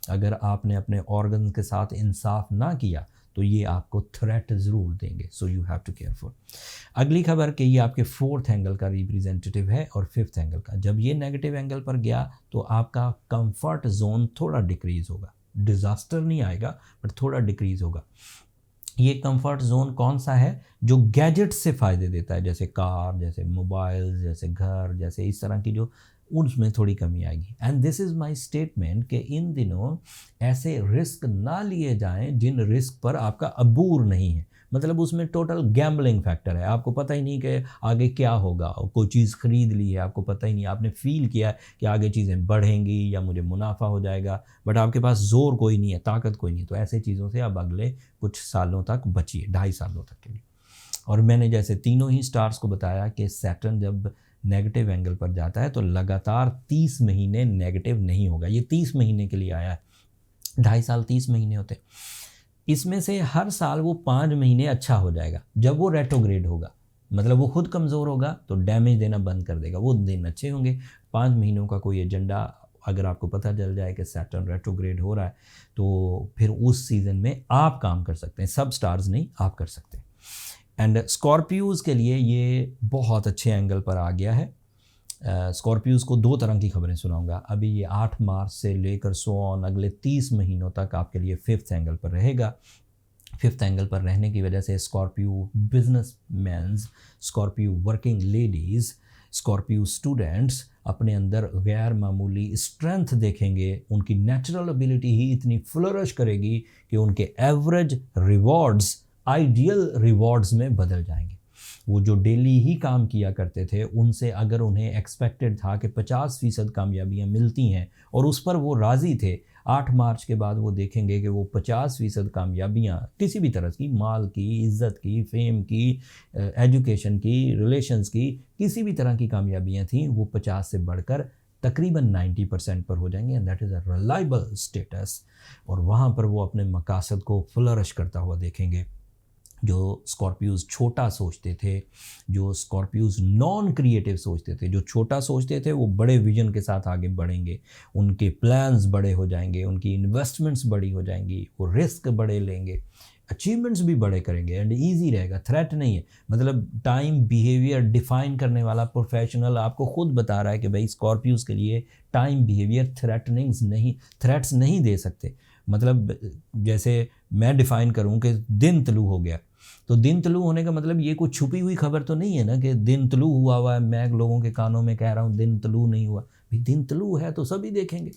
[SPEAKER 1] अगर आपने अपने ऑर्गन्स के साथ इंसाफ ना किया, तो ये आपको थ्रेट ज़रूर देंगे। So you have to careful. अगली खबर कि ये आपके 4th एंगल का रिप्रेजेंटेटिव है और 5th एंगल का। जब ये नेगेटिव एंगल पर गया तो आपका कंफर्ट जोन थोड़ा डिक्रीज़ होगा। डिज़ास्टर नहीं आएगा बट थोड़ा डिक्रीज़ होगा। ये कंफर्ट जोन कौन सा है? जो गैजेट से फ़ायदे देता है, जैसे कार, जैसे मोबाइल, जैसे घर, जैसे इस तरह की, जो उसमें थोड़ी कमी आएगी। And this is my statement कि इन दिनों ऐसे रिस्क ना लिए जाएं जिन रिस्क पर आपका अबूर नहीं है। मतलब उसमें टोटल गैम्बलिंग फैक्टर है, आपको पता ही नहीं कि आगे क्या होगा। कोई चीज़ ख़रीद ली है, आपको पता ही नहीं, आपने फ़ील किया कि आगे चीज़ें बढ़ेंगी या मुझे मुनाफा हो जाएगा, बट आपके पास ज़ोर कोई नहीं है, ताकत कोई नहीं। तो ऐसे चीज़ों से अब अगले कुछ सालों तक बचिए, 2.5 सालों तक के लिए। और मैंने जैसे तीनों ही स्टार्स को बताया कि सैटर्न जब नेगेटिव एंगल पर जाता है तो लगातार 30 महीने नेगेटिव नहीं होगा। ये 30 महीने के लिए आया है, 2.5 साल 30 महीने होते। इसमें से हर साल वो 5 महीने अच्छा हो जाएगा। जब वो रेट्रोग्रेड होगा, मतलब वो खुद कमज़ोर होगा तो डैमेज देना बंद कर देगा, वो दिन अच्छे होंगे। 5 महीनों का कोई एजेंडा अगर आपको पता चल जाए कि सैटर्न रेट्रोग्रेड हो रहा है तो फिर उस सीज़न में आप काम कर सकते हैं, सब स्टार्स नहीं, आप कर सकते हैं। एंड स्कॉर्पियोज़ के लिए ये बहुत अच्छे एंगल पर आ गया है। स्कॉर्पियोज़ को 2 तरह की खबरें सुनाऊंगा। अभी ये 8 मार्च से लेकर सो ऑन अगले 30 महीनों तक आपके लिए 5th एंगल पर रहेगा। फिफ्थ एंगल पर रहने की वजह से Scorpio business mans, Scorpio working ladies, Scorpio students अपने अंदर गैर मामूली स्ट्रेंथ देखेंगे। उनकी नेचुरल एबिलिटी ही इतनी फ्लरिश करेगी कि उनके एवरेज रिवॉर्ड्स आइडियल रिवॉर्ड्स में बदल जाएंगे। वो जो डेली ही काम किया करते थे उनसे अगर उन्हें एक्सपेक्टेड था कि 50% कामयाबियाँ मिलती हैं और उस पर वो राज़ी थे, 8 मार्च के बाद वो देखेंगे कि वो 50% कामयाबियाँ किसी भी तरह की, माल की, इज़्ज़त की, फेम की, एजुकेशन की, रिलेशंस की, किसी भी तरह की कामयाबियाँ थीं, वो 50 से बढ़कर तकरीबन 90% पर हो जाएंगे। And that is a reliable status. और वहाँ पर वो अपने मकासद को फ्लरिश करता हुआ देखेंगे। जो स्कॉर्पियोज़ छोटा सोचते थे, जो स्कॉर्पियोज़ नॉन क्रिएटिव सोचते थे, जो छोटा सोचते थे, वो बड़े विजन के साथ आगे बढ़ेंगे। उनके प्लान्स बड़े हो जाएंगे, उनकी इन्वेस्टमेंट्स बड़ी हो जाएंगी, वो रिस्क बड़े लेंगे, अचीवमेंट्स भी बड़े करेंगे एंड ईजी रहेगा। थ्रेट नहीं है, मतलब टाइम बिहेवियर डिफाइन करने वाला प्रोफेशनल आपको खुद बता रहा है कि भाई स्कॉर्पियोज़ के लिए टाइम बिहेवियर थ्रेट्स नहीं दे सकते। मतलब जैसे मैं डिफ़ाइन करूं कि दिन तलू हो गया, तो दिन तलू होने का मतलब ये कुछ छुपी हुई खबर तो नहीं है ना कि दिन तलू हुआ है, मैं लोगों के कानों में कह रहा हूँ दिन तलू नहीं हुआ। भाई दिन तलू है तो सभी देखेंगे।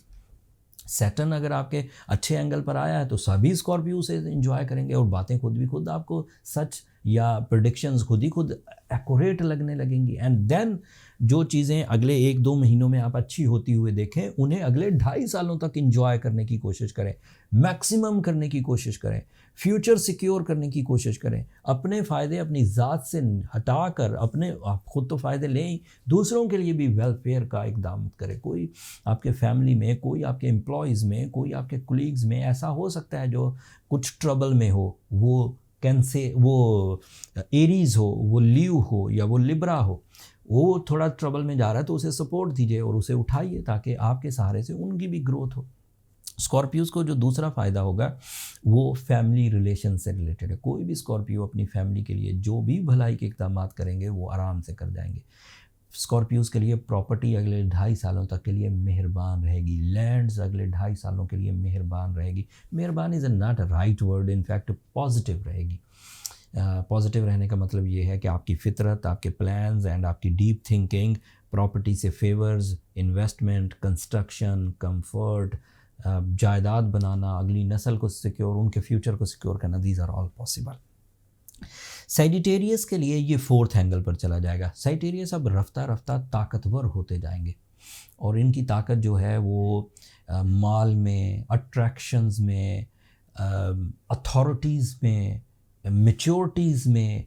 [SPEAKER 1] सैटर्न अगर आपके अच्छे एंगल पर आया है तो सभी स्कॉर्पियो से एंजॉय करेंगे और बातें खुद आपको सच या प्रेडिक्शंस खुद एक्यूरेट लगने लगेंगी। एंड देन जो चीज़ें अगले 1-2 महीनों में आप अच्छी होती हुए देखें, उन्हें अगले 2.5 सालों तक एंजॉय करने की कोशिश करें, मैक्सिमम करने की कोशिश करें, फ्यूचर सिक्योर करने की कोशिश करें। अपने फ़ायदे अपनी ज़ात से हटाकर आप खुद तो फ़ायदे लें, दूसरों के लिए भी वेलफेयर का इक़दाम करें। कोई आपके फैमिली में, कोई आपके एम्प्लॉयज़ में, कोई आपके कुलीग्स में ऐसा हो सकता है जो कुछ ट्रबल में हो, वो वो एरीज़ हो, वो लीव हो या वो लिब्रा हो, वो थोड़ा ट्रबल में जा रहा है तो उसे सपोर्ट दीजिए और उसे उठाइए ताकि आपके सहारे से उनकी भी ग्रोथ हो। स्कॉर्पियोज़ को जो दूसरा फ़ायदा होगा वो फैमिली रिलेशन से रिलेटेड है। कोई भी स्कॉर्पियो अपनी फैमिली के लिए जो भी भलाई के इक़दाम करेंगे वो आराम से कर जाएंगे। स्कॉर्पियोज़ के लिए प्रॉपर्टी अगले 2.5 सालों तक के लिए मेहरबान रहेगी, लैंड्स अगले 2.5 सालों के लिए मेहरबान रहेगी। मेहरबान is not a right word, in fact positive रहेगी। पॉजिटिव रहने का मतलब ये है कि आपकी फितरत, आपके प्लान्स एंड आपकी डीप थिंकिंग प्रॉपर्टी से फेवर्स, इन्वेस्टमेंट, कंस्ट्रक्शन, कंफर्ट, जायदाद बनाना, अगली नस्ल को सिक्योर, उनके फ्यूचर को सिक्योर करना, these are all possible. Sagittarius के लिए ये 4th एंगल पर चला जाएगा। सैजिटेरियस अब रफ्ता रफ्ता ताकतवर होते जाएंगे और इनकी ताकत जो है वो माल में, अट्रैक्शंस में, अथॉरिटीज़ में, मैच्योरिटीज़ में,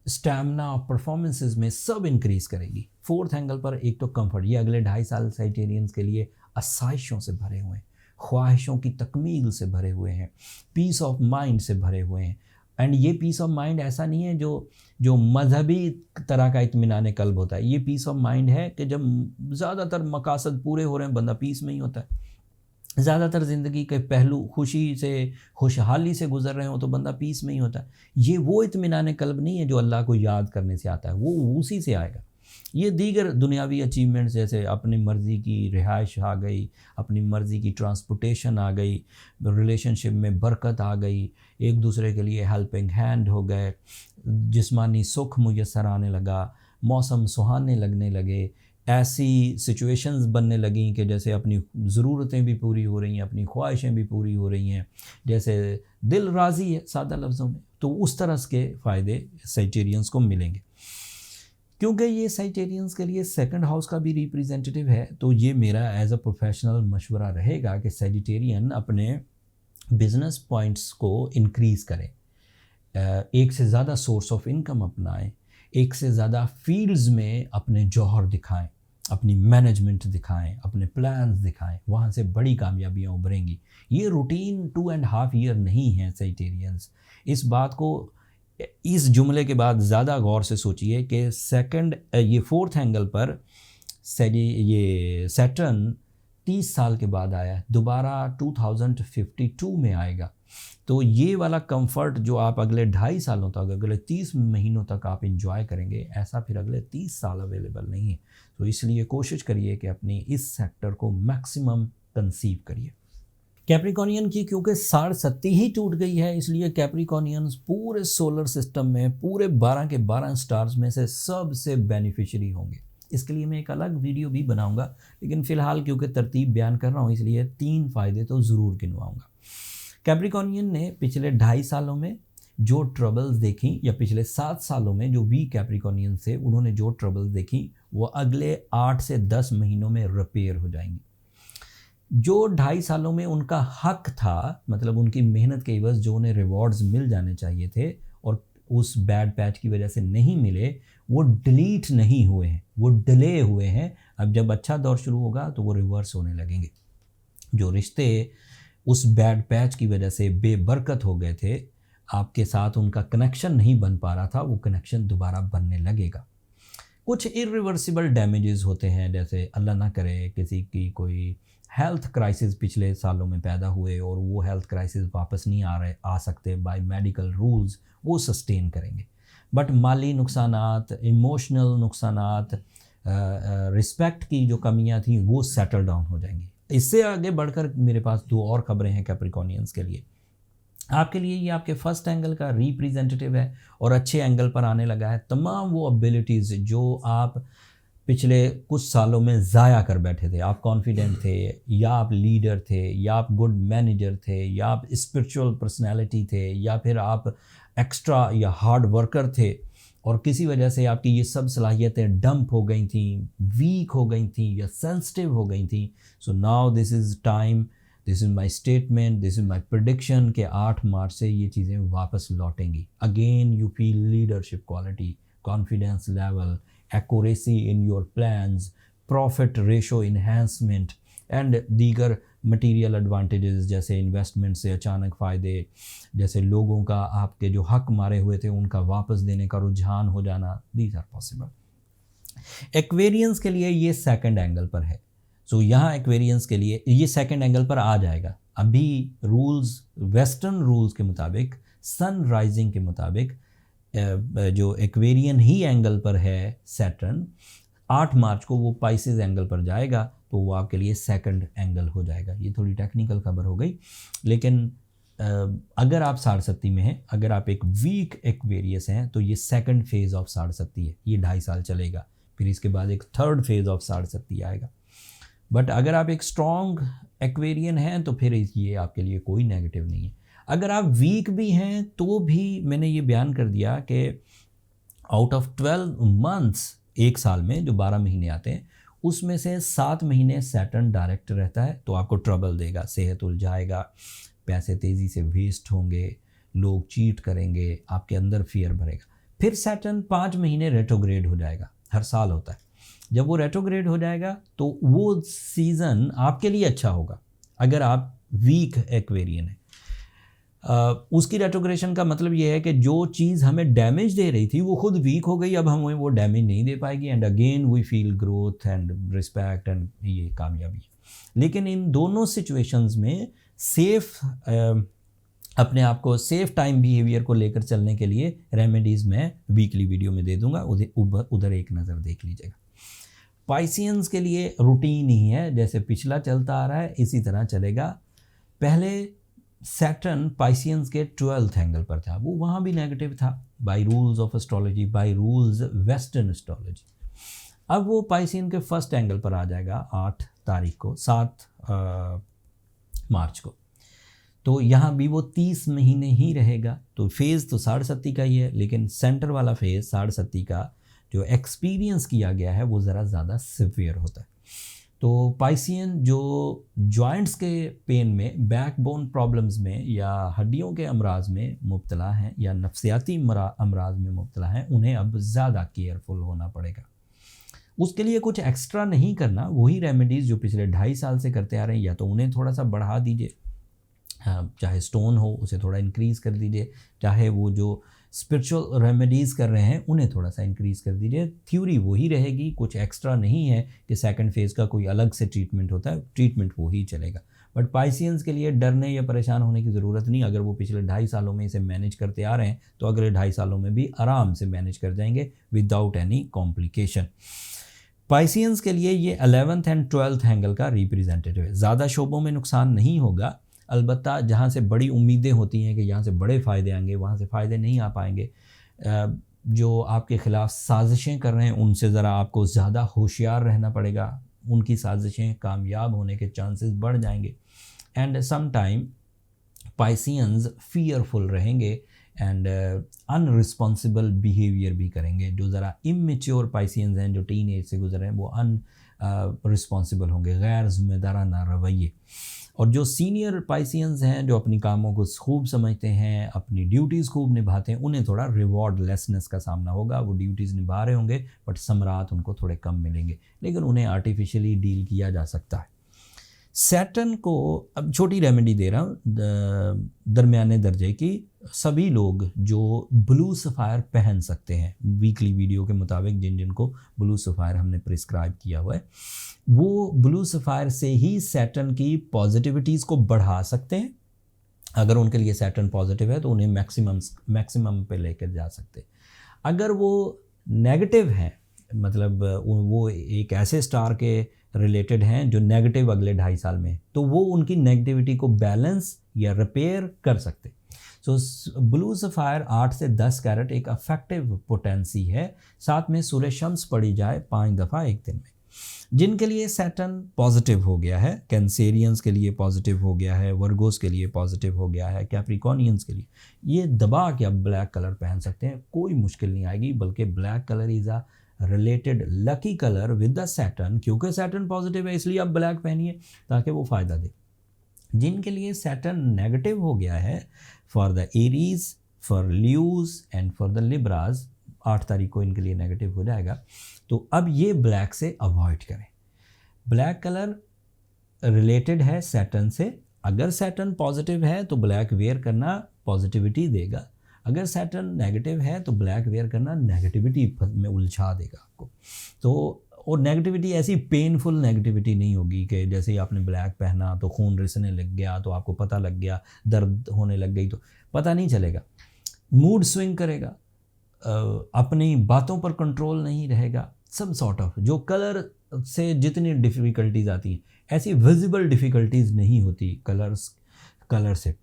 [SPEAKER 1] स्टैमिना और परफॉर्मेंसेस में सब इंक्रीज़ करेगी। 4th एंगल पर एक तो कंफर्ट, ये अगले 2.5 साल सैजिटेरियंस के लिए आसाइशों से भरे हुए हैं, ख्वाहिशों की तकमील से भरे हुए हैं, पीस ऑफ माइंड से भरे हुए हैं। एंड ये पीस ऑफ माइंड ऐसा नहीं है जो मजहबी तरह का इत्मीनान कल्ब होता है। ये पीस ऑफ माइंड है कि जब ज़्यादातर मकासद पूरे हो रहे हैं बंदा पीस में ही होता है। ज़्यादातर ज़िंदगी के पहलू खुशहाली से गुजर रहे हो तो बंदा पीस में ही होता है। ये वो इत्मीनान कल्ब नहीं है जो अल्लाह को याद करने से आता है, वो उसी से आएगा। ये दीगर दुनियावी अचीवमेंट्स जैसे अपनी मर्ज़ी की रिहाइश आ गई, अपनी मर्ज़ी की ट्रांसपोर्टेशन आ गई, रिलेशनशिप में बरकत आ गई, एक दूसरे के लिए हेल्पिंग हैंड हो गए, जिस्मानी सुख मुयस्सर आने लगा, मौसम सुहाने लगने लगे, ऐसी सिचुएशंस बनने लगीं कि जैसे अपनी ज़रूरतें भी पूरी हो रही हैं, अपनी ख्वाहिशें भी पूरी हो रही हैं, जैसे दिल राज़ी है सादा लफ्ज़ों में। तो उस तरह के फ़ायदे सैजिटेरियंस को मिलेंगे। क्योंकि ये सैजिटेरियंस के लिए 2nd हाउस का भी रिप्रेजेंटेटिव है, तो ये मेरा एज अ प्रोफेशनल मशवरा रहेगा कि सैजिटेरियन अपने बिज़नेस पॉइंट्स को इंक्रीज़ करें, एक से ज़्यादा सोर्स ऑफ इनकम अपनाएं, एक से ज़्यादा फील्ड्स में अपने जौहर दिखाएं, अपनी मैनेजमेंट दिखाएं, अपने प्लान्स दिखाएं, वहाँ से बड़ी कामयाबियाँ उभरेंगी। ये रूटीन 2.5 ईयर नहीं है सैजिटेरियंस। इस बात को इस जुमले के बाद ज़्यादा गौर से सोचिए कि ये 4th एंगल पर ये सैटर्न 30 साल के बाद आया, दोबारा 2052 में आएगा। तो ये वाला कंफर्ट जो आप अगले 2.5 सालों तक, अगले 30 महीनों तक आप इंजॉय करेंगे, ऐसा फिर अगले 30 साल अवेलेबल नहीं है। तो इसलिए कोशिश करिए कि अपनी इस सेक्टर को मैक्सिमम कंसीव करिए। कैप्रिकॉर्नियन की क्योंकि साढ़े ही टूट गई है, इसलिए कैप्रिकॉर्नियंस पूरे सोलर सिस्टम में पूरे 12 के 12 स्टार्स में से सबसे बेनिफिशियरी होंगे। इसके लिए मैं एक अलग वीडियो भी बनाऊंगा, लेकिन फ़िलहाल क्योंकि तरतीब बयान कर रहा हूँ इसलिए 3 फ़ायदे तो ज़रूर गिनवाऊंगा। कैप्रिकॉर्नियन ने पिछले 2.5 सालों में जो ट्रबल्स देखी, या पिछले 7 सालों में जो वीक कैप्रिकॉर्नियन से उन्होंने जो ट्रबल्स देखी, वो अगले 8 से 10 महीनों में रिपेयर हो जाएंगी। जो 2.5 सालों में उनका हक था, मतलब उनकी मेहनत के एवज जो उन्हें रिवॉर्ड्स मिल जाने चाहिए थे और उस बैड पैच की वजह से नहीं मिले, वो डिलीट नहीं हुए हैं, वो डिले हुए हैं। अब जब अच्छा दौर शुरू होगा तो वो रिवर्स होने लगेंगे। जो रिश्ते उस बैड पैच की वजह से बेबरकत हो गए थे, आपके साथ उनका कनेक्शन नहीं बन पा रहा था, वो कनेक्शन दोबारा बनने लगेगा। कुछ इरिवर्सिबल डैमेजेस होते हैं, जैसे अल्लाह ना करे किसी की कोई हेल्थ क्राइसिस पिछले सालों में पैदा हुए और वो हेल्थ क्राइसिस वापस नहीं आ सकते, बाय मेडिकल रूल्स वो सस्टेन करेंगे। बट माली नुकसानात, इमोशनल नुकसानात, रिस्पेक्ट की जो कमियां थी वो सेटल डाउन हो जाएंगी। इससे आगे बढ़कर मेरे पास 2 और खबरें हैं कैप्रिकॉर्नियंस के लिए। आपके लिए ये आपके फर्स्ट एंगल का रिप्रेजेंटेटिव है और अच्छे एंगल पर आने लगा है। तमाम वो एबिलिटीज़ जो आप पिछले कुछ सालों में ज़ाया कर बैठे थे, आप कॉन्फिडेंट थे, या आप लीडर थे, या आप गुड मैनेजर थे, या आप स्पिरिचुअल पर्सनैलिटी थे, या फिर आप एक्स्ट्रा या हार्ड वर्कर थे, और किसी वजह से आपकी ये सब सलाहियतें डंप हो गई थी, वीक हो गई थी या सेंसिटिव हो गई थी। So now this is time, this is my statement, this is my prediction कि 8 मार्च से ये चीज़ें वापस लौटेंगी। Again you feel leadership quality, confidence level, accuracy in your plans, profit ratio enhancement and दीगर मटीरियल एडवांटेजेस जैसे investment से अचानक फ़ायदे, जैसे लोगों का आपके जो हक मारे हुए थे उनका वापस देने का रुझान हो जाना, दीज आर पॉसिबल। एक्वेरियंस के लिए ये सेकंड एंगल पर है। सो यहाँ एक्वेरियंस के लिए ये सेकंड एंगल पर आ जाएगा। अभी रूल्स, वेस्टर्न रूल्स के मुताबिक, सन राइजिंग के मुताबिक, जो एक्वेरियन ही एंगल पर है सैटर्न, 8 मार्च को वो पाइसेस एंगल पर जाएगा, तो वो आपके लिए सेकंड एंगल हो जाएगा। ये थोड़ी टेक्निकल खबर हो गई, लेकिन अगर आप 67 में हैं, अगर आप एक वीक एक्वेरियस हैं, तो ये सेकंड फेज़ ऑफ 67 है। ये 2.5 साल चलेगा, फिर इसके बाद एक थर्ड फेज़ ऑफ 67 आएगा। बट अगर आप एक स्ट्रॉन्ग एक्वेरियन हैं तो फिर ये आपके लिए कोई नेगेटिव नहीं है। अगर आप वीक भी हैं तो भी मैंने ये बयान कर दिया कि आउट ऑफ 12 मंथ्स, एक साल में जो 12 महीने आते हैं, उसमें से 7 महीने सैटर्न डायरेक्ट रहता है, तो आपको ट्रबल देगा, सेहत उलझाएगा, पैसे तेज़ी से वेस्ट होंगे, लोग चीट करेंगे, आपके अंदर फियर भरेगा। फिर सैटर्न 5 महीने रेट्रोग्रेड हो जाएगा, हर साल होता है। जब वो रेट्रोग्रेड हो जाएगा तो वो सीज़न आपके लिए अच्छा होगा अगर आप वीक एक्वेरियन है। उसकी रेट्रोग्रेशन का मतलब ये है कि जो चीज़ हमें डैमेज दे रही थी वो खुद वीक हो गई, अब हमें वो डैमेज नहीं दे पाएगी, and again we feel growth and respect and ये कामयाबी। लेकिन इन दोनों सिचुएशंस में सेफ, अपने आप को सेफ टाइम बिहेवियर को लेकर चलने के लिए रेमेडीज़ मैं वीकली वीडियो में दे दूंगा, उधर एक नज़र देख लीजिएगा। पाइसियंस के लिए रूटीन ही है, जैसे पिछला चलता आ रहा है इसी तरह चलेगा। पहले सैटर्न पाइसियंस के 12th एंगल पर था, वो वहाँ भी नेगेटिव था by rules of astrology, by rules western astrology. अब वो पाइसियन के फर्स्ट एंगल पर आ जाएगा 8 तारीख को, 7 मार्च को। तो यहाँ भी वो 30 महीने ही रहेगा। तो फेज़ तो 67 का ही है, लेकिन सेंटर वाला फेज़ 67 का जो एक्सपीरियंस किया गया है वो ज़रा ज़्यादा सिवियर होता है। तो पाइसियन जो जॉइंट्स के पेन में, बैकबोन प्रॉब्लम्स में, या हड्डियों के अमराज में मुब्तला हैं, या नफ्सियाती अमराज में मुब्तला हैं, उन्हें अब ज़्यादा केयरफुल होना पड़ेगा। उसके लिए कुछ एक्स्ट्रा नहीं करना, वही रेमेडीज़ जो पिछले 2.5 साल से करते आ रहे हैं, या तो उन्हें थोड़ा सा बढ़ा दीजिए, चाहे स्टोन हो उसे थोड़ा इंक्रीज़ कर दीजिए, चाहे वो जो स्पिरिचुअल रेमेडीज़ कर रहे हैं उन्हें थोड़ा सा इंक्रीज़ कर दीजिए। थ्योरी वही रहेगी, कुछ एक्स्ट्रा नहीं है कि सेकंड फेज़ का कोई अलग से ट्रीटमेंट होता है, ट्रीटमेंट वही चलेगा। बट पाइसियंस के लिए डरने या परेशान होने की ज़रूरत नहीं। अगर वो पिछले 2.5 सालों में इसे मैनेज करते आ रहे हैं तो अगले 2.5 सालों में भी आराम से मैनेज कर जाएंगे विदाउट एनी कॉम्प्लिकेशन। पाइसियंस के लिए ये 11th एंड 12th एंगल का रिप्रेजेंटेटिव है। ज़्यादा शोबों में नुकसान नहीं होगा, अलबत्ता जहाँ से बड़ी उम्मीदें होती हैं कि यहाँ से बड़े फ़ायदे आएंगे, वहाँ से फ़ायदे नहीं आ पाएंगे। जो आपके ख़िलाफ़ साजिशें कर रहे हैं उनसे ज़रा आपको ज़्यादा होशियार रहना पड़ेगा, उनकी साजिशें कामयाब होने के चांसेस बढ़ जाएंगे। And some time Pisceans fearful रहेंगे एंड अनरिस्पॉन्सिबल बिहेवियर भी करेंगे। जो ज़रा इमेच्योर पाइसियंस हैं, जो टीन एज से गुजरे हैं, वो रिस्पॉन्सिबल होंगे, गैर जिम्मेदाराना रवैये। और जो सीनियर पाइसियंस हैं, जो अपनी कामों को खूब समझते हैं, अपनी ड्यूटीज़ खूब निभाते हैं, उन्हें थोड़ा रिवॉर्ड लेसनेस का सामना होगा। वो ड्यूटीज़ निभा रहे होंगे बट समरात उनको थोड़े कम मिलेंगे, लेकिन उन्हें आर्टिफिशियली डील किया जा सकता है। सैटर्न को अब छोटी रेमेडी दे रहा हूँ, दरमियाने दर्जे की। सभी लोग जो ब्लू सफ़ायर पहन सकते हैं, वीकली वीडियो के मुताबिक जिन जिन को ब्लू सफ़ायर हमने प्रिस्क्राइब किया हुआ है, वो ब्लू सफ़ायर से ही सैटर्न की पॉजिटिविटीज़ को बढ़ा सकते हैं। अगर उनके लिए सैटर्न पॉजिटिव है तो उन्हें मैक्सिमम पे लेकर जा सकते हैं। अगर वो नेगेटिव हैं, मतलब वो एक ऐसे स्टार के रिलेटेड हैं जो नेगेटिव अगले 2.5 साल में, तो वो उनकी नेगेटिविटी को बैलेंस या रिपेयर कर सकते। सो ब्लू सफ़ायर 8 से 10 कैरेट एक अफेक्टिव पोटेंसी है। साथ में सूरज शम्स पड़ी जाए 5 दफ़ा एक दिन में। जिनके लिए सैटर्न पॉजिटिव हो गया है, कैंसेरियंस के लिए पॉजिटिव हो गया है, वर्गोस के लिए पॉजिटिव हो गया है, कैप्रिकॉनियंस के लिए, ये दबा के अब ब्लैक कलर पहन सकते हैं, कोई मुश्किल नहीं आएगी। बल्कि black colour is a related lucky colour with the Saturn, क्योंकि सैटर्न पॉजिटिव है इसलिए आप ब्लैक पहनिए ताकि वो फ़ायदा दे। जिनके लिए सैटर्न नेगेटिव हो गया है, for the Aries, for ल्यूज and for the लिब्राज, 8 तारीख को इनके लिए नेगेटिव हो जाएगा, तो अब ये ब्लैक से अवॉइड करें। ब्लैक कलर रिलेटेड है सैटर्न से। अगर सैटर्न पॉजिटिव है तो ब्लैक वेयर करना पॉजिटिविटी देगा, अगर सैटर्न नेगेटिव है तो ब्लैक वेयर करना नेगेटिविटी में उलझा देगा आपको। तो और नेगेटिविटी ऐसी पेनफुल नेगेटिविटी नहीं होगी कि जैसे ही आपने ब्लैक पहना तो खून रिसने लग गया, तो आपको पता लग गया, दर्द होने लग गई, तो पता नहीं चलेगा। मूड स्विंग करेगा, अपनी बातों पर कंट्रोल नहीं रहेगा, सब सॉर्ट ऑफ। जो कलर से जितनी डिफ़िकल्टीज़ आती हैं, ऐसी विजिबल डिफ़िकल्टीज़ नहीं होती कलर से।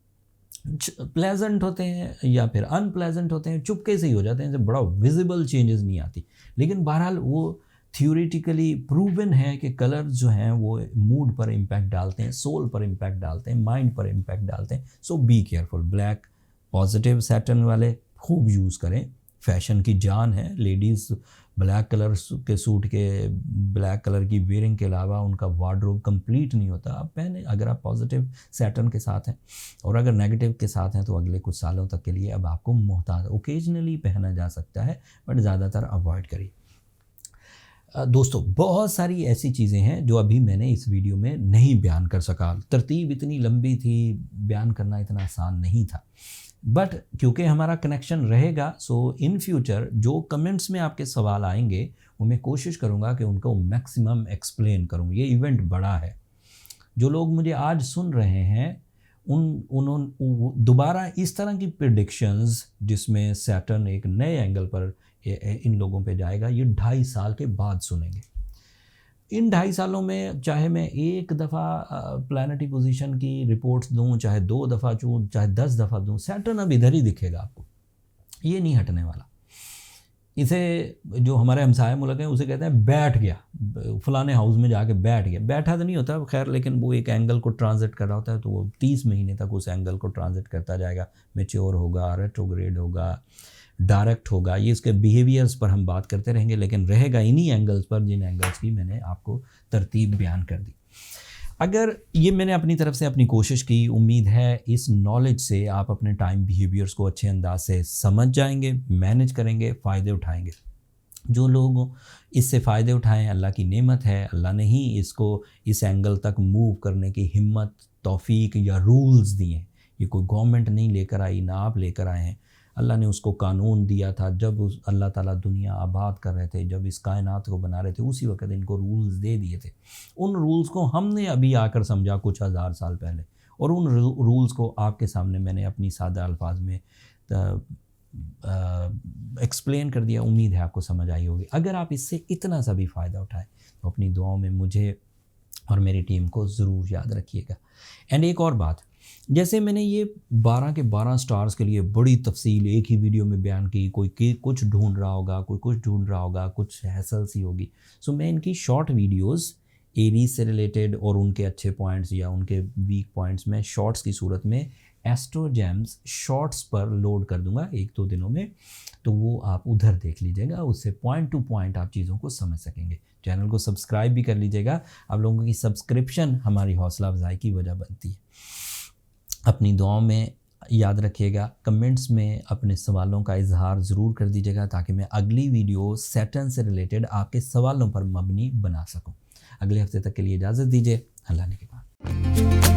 [SPEAKER 1] प्लेजेंट होते हैं या फिर अनप्लेजेंट होते हैं, चुपके से ही हो जाते हैं, जब बड़ा विजिबल चेंजेस नहीं आती। लेकिन बहरहाल वो थ्योरेटिकली प्रूवन है कि कलर जो हैं वो मूड पर इम्पैक्ट डालते हैं, सोल पर इम्पैक्ट डालते हैं, माइंड पर इम्पैक्ट डालते हैं। So be careful. Black positive Saturn वाले खूब यूज़ करें, फैशन की जान है। लेडीज़ ब्लैक कलर के सूट के ब्लैक कलर की वेयरिंग के अलावा उनका वार्डरोब कंप्लीट नहीं होता। आप पहने, अगर आप पॉजिटिव सैटर्न के साथ हैं, और अगर नेगेटिव के साथ हैं तो अगले कुछ सालों तक के लिए अब आपको मोहताज, ओकेजनली पहना जा सकता है बट ज़्यादातर अवॉइड करिए। दोस्तों, बहुत सारी ऐसी चीज़ें हैं जो अभी मैंने इस वीडियो में नहीं बयान कर सका। तरतीब इतनी लंबी थी, बयान करना इतना आसान नहीं था, बट क्योंकि हमारा कनेक्शन रहेगा, सो इन फ्यूचर जो कमेंट्स में आपके सवाल आएंगे वो मैं कोशिश करूँगा कि उनको मैक्सिमम एक्सप्लेन करूँ। ये इवेंट बड़ा है। जो लोग मुझे आज सुन रहे हैं उन्होंने दोबारा इस तरह की प्रेडिक्शंस जिसमें सैटर्न एक नए एंगल पर इन लोगों पे जाएगा, ये 2.5 साल के बाद सुनेंगे। इन 2.5 सालों में चाहे मैं 1 दफ़ा प्लैनेटरी पोजीशन की रिपोर्ट्स दूं, चाहे 2 दफ़ा दूं, चाहे 10 दफ़ा दूं, सैटर्न अब इधर ही दिखेगा आपको, ये नहीं हटने वाला। इसे जो हमारे हमसाया मुल्क हैं उसे कहते हैं बैठ गया, फलाने हाउस में जाके बैठ गया। बैठा तो नहीं होता खैर, लेकिन वो एक एंगल को ट्रांजिट कर रहा होता है, तो वो 30 महीने तक उस एंगल को ट्रांजिट करता जाएगा। मैच्योर होगा, रेट्रोग्रेड होगा, डायरेक्ट होगा, ये इसके बिहेवियर्स पर हम बात करते रहेंगे, लेकिन रहेगा इन्हीं एंगल्स पर जिन एंगल्स की मैंने आपको तरतीब बयान कर दी। अगर ये मैंने अपनी तरफ से अपनी कोशिश की, उम्मीद है इस नॉलेज से आप अपने टाइम बिहेवियर्स को अच्छे अंदाज से समझ जाएंगे, मैनेज करेंगे, फ़ायदे उठाएंगे। जो लोग इससे फ़ायदे उठाएं, अल्लाह की नेमत है। अल्लाह ने ही इसको इस एंगल तक मूव करने की हिम्मत, तौफीक या रूल्स दिए। ये कोई गवर्नमेंट नहीं लेकर आई, ना आप लेकर आए हैं। अल्लाह ने उसको कानून दिया था जब अल्लाह ताला दुनिया आबाद कर रहे थे, जब इस कायनात को बना रहे थे, उसी वक्त इनको रूल्स दे दिए थे। उन रूल्स को हमने अभी आकर समझा कुछ हज़ार साल पहले, और उन रूल्स को आपके सामने मैंने अपनी सादा अल्फाज में एक्सप्लेन कर दिया। उम्मीद है आपको समझ आई होगी। अगर आप इससे इतना सा भी फ़ायदा उठाएं तो अपनी दुआओं में मुझे और मेरी टीम को ज़रूर याद रखिएगा। एंड एक और बात, जैसे मैंने ये 12 के 12 स्टार्स के लिए बड़ी तफसील एक ही वीडियो में बयान की, कोई कुछ ढूंढ रहा होगा, कोई कुछ ढूंढ रहा होगा, कुछ हैसल सी होगी। सो मैं इनकी शॉर्ट वीडियोस एरीज से रिलेटेड और उनके अच्छे पॉइंट्स या उनके वीक पॉइंट्स में शॉर्ट्स की सूरत में एस्ट्रो जेम्स शॉर्ट्स पर लोड कर दूंगा 1-2 दिनों में, तो वो आप उधर देख लीजिएगा, उससे पॉइंट टू पॉइंट आप चीज़ों को समझ सकेंगे। चैनल को सब्सक्राइब भी कर लीजिएगा, आप लोगों की सब्सक्रिप्शन हमारी हौसला अफजाई की वजह बनती है। अपनी दुआओं में याद रखिएगा, कमेंट्स में अपने सवालों का इजहार ज़रूर कर दीजिएगा ताकि मैं अगली वीडियो सैटर्न से रिलेटेड आपके सवालों पर मबनी बना सकूं। अगले हफ्ते तक के लिए इजाज़त दीजिए, अल्लाह ने के बाद।